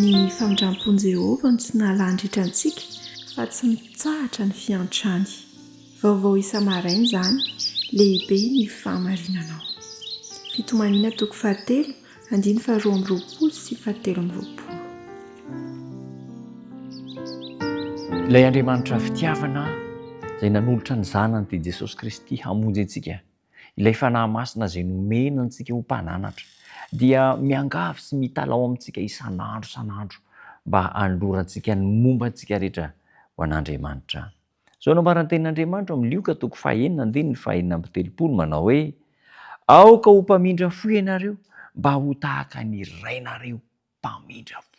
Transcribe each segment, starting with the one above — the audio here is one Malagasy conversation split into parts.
ny famindram-pon'i Jehovah no tsy nahalandritra antsika fa tsy mitsahatra ny fiantrany. Vaovao isa maraina izany, lehibe ny fahamarinanao. Fitomanina toko 7, andiny 12 sy 13. Ilay Andriamanitra fitiavana izay nanolotra ny zanany dia Jesosy Kristy hamonjy antsika, ilay fanahy masina izay nomena antsika ho mpananatra, dia miangavy sy mitalao amintsika isan'andro mba hanolorantsika ny momba antsika rehetra ho an'Andriamanitra. Zao nambaran'ny tenin'Andriamanitra amin'ny Lioka toko 9 andiny 2:30 manao hoe: aoka ho mpamindra fo ianareo mba ho tahaka ny rainareo mpamindra fo.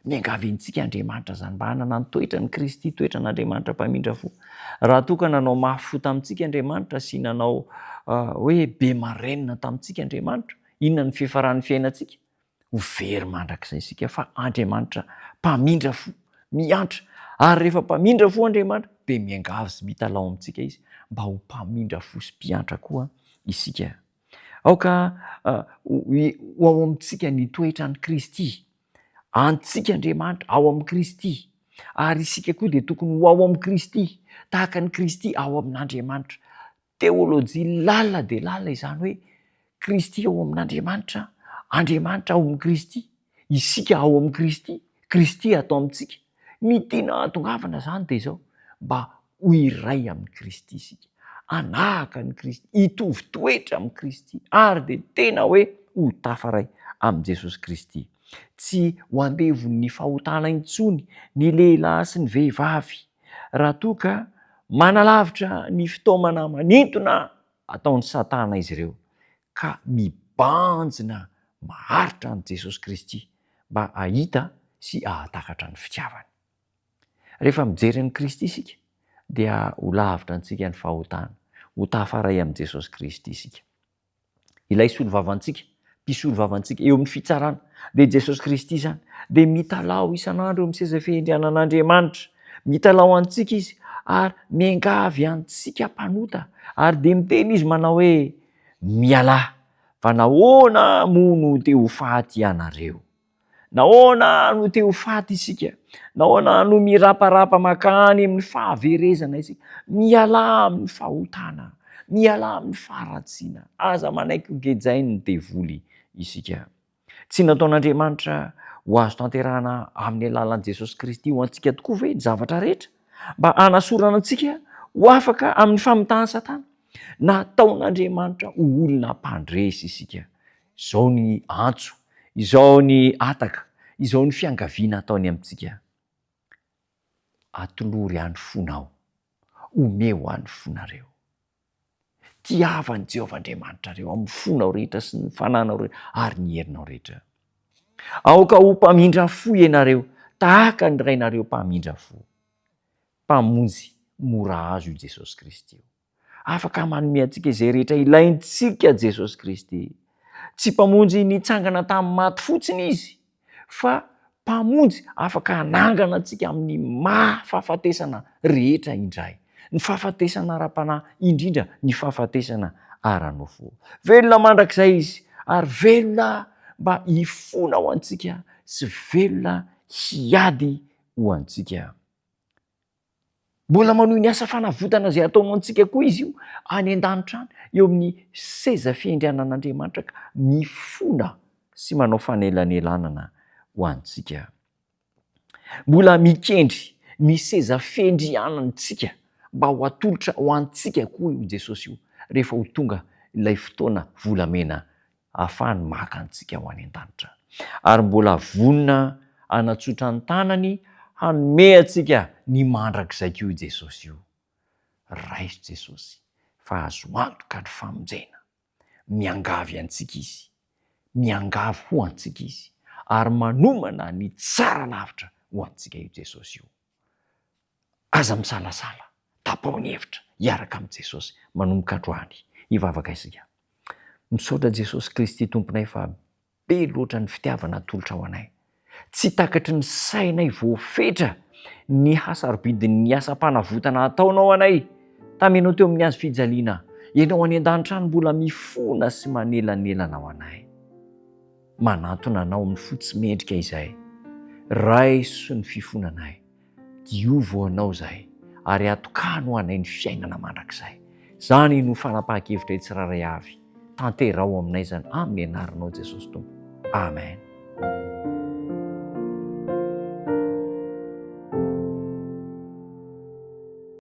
Miangavy antsika Andriamanitra zany mba hanana ny toetra ny Kristy, toetra n'Andriamanitra mpamindra fo. Raha toa ka nanao mafy fo tamintsika Andriamanitra sy nanao hoe be marenina tamintsika Andriamanitra, inona ny fiafaran'ny fiainantsika? Ho very mandrakizay isika fa Andriamanitra mpamindra fo, miantra. Ary rehefa mpamindra fo Andriamanitra dia miangavy sy mitalao amintsika izy mba ho mpamindra fo sy mpiantra koa isika. Aoka ho ao amintsika ny toetra ny Kristy. Antsika Andriamanitra ao amin'ny Kristy, ary isika koa dia tokony ho ao amin'ny Kristy, tahaka ny Kristy ao amin'Andriamanitra. Teolojia lalina dia lalina izany hoe Kristy ao amin'Andriamanitra, Andriamanitra ao amin'ny Kristy, isika ao amin'ny Kristy, Kristy atao amintsika. Ny tiana hatongavana izany dia izao, mba ho iray amin'ny Kristy isika, hanahaka ny Kristy, hitovy toetra amin'ny Kristy, ary dia tena hoe ho tafaray amin'ny Jesosy Kristy. Tsy ho andevon'ny fahotana intsony ny lehilahy sy ny vehivavy, raha toa ka manalavitra ny fitaomana manintona ataon'ny Satana izy ireo, ka mibanjina maharitra an' Jesosy Kristy mba hahita sy hahatakatra ny fitiavany. Rehefa mijery an'i Kristy isika dia ho lavitra antsika ny fahotana, ho tafaray amin'i Jesosy Kristy isika. Ilay solovavantsika, mpisolovavantsika eo amin'ny fitsarana dia Jesosy Kristy izany, dia mitalao isan'andro amin'ny seza fiandrianan'Andriamanitra, mitalao antsika izy ary miangavy antsika mpanota, ary dia miteny izy manao hoe: mialahy, fa nahoana moa no te ho faty ianareo? Nahoana no te ho faty isika? Nahoana no miraparapa makany amin'ny fahaverezana isika? Mialahy amin'ny fahotana, mialahy amin'ny faharatsiana, aza manaiky gejainy ny devoly isika. Tsy nataon'Andriamanitra ho azo tanterahana amin'ny alalan'i Jesosy Kristy ho antsika tokoa ve ny zavatra rehetra, mba hanasorana antsika ho afaka amin'ny famitahany Satana? Nataon'Andriamanitra ho olona mpandresy isika. Izao ny antso, izao ny ataka, izao ny fiangaviana ataony amintsika. Atolory any fonao, omeo any fonareo. Tiavan'i Jehovah Andriamanitra reo amin'ny fonao rehetra sy ny fananao rehetra ary ny herinao rehetra. Aoka ho mpamindra fo ianareo, tahaka ny rainareo mpamindra fo. Mpamonjy mora azo io Jesosy Kristy io. Afaka manome antsika izay rehetra ilaintsika Jesosy Kristy. Tsy mpamonjy nitsangana tamin'ny maty fotsiny izy, fa mpamonjy afaka hanangana antsika amin'ny fahafatesana rehetra indray. Ny fahafatesana ara-panahy, indrindra ny fahafatesana ara-nofo. Velona mandrakizay izy, ary velona mba hifona ho antsika sy velona hiady ho antsika. Mbola manohy ny asa fanavotana izay ataonao antsika koa izy io any an-danitra any, eo amin'ny seza fiandrianan'Andriamanitra, ka mifona sy manao fanelanelanana ho antsika. Mbola mikendry ny seza fiandrianantsika mba ho atolotra ho antsika koa io Jesosy io, rehefa ho tonga ilay fotoana volamena ahafahany maka antsika ho any an-danitra. Ary mbola vonona hanatsotra ny tanany hanome antsika ny mandrakizay koa Jesosy io. Raiso Jesosy fa azo antoka ny famonjena. Miangavy antsika izy, miangavy ho antsika izy, ary manomana ny tsara lavitra ho antsika io Jesosy io. Aza misalasala, tapao ny hevitra, hiaraka amin'ny Jesosy manomboka androany hivavaka isika. Misaotra Jesosy Kristy Tomponay fa be loatra ny fitiavana atolotra ho anay. Tsy takatry ny sainay voafetra ny hasarobidin'ny asam-panavotana ataonao anay tamenao teo amin'ny hazo fijaliana. Ianao any an-danitra any mbola mifona sy manelanelana ho anay. manatona anao amin'ny fotsy mendrika izay. Ray sy ny fifonanay, diovo anao zahay ary atokano anay ny fiainana mandrakizay. Zany no fanapahan-kevitra tsiraray avy tanterao aminay zany amin'ny anaranao Jesosy Tompo. Amen.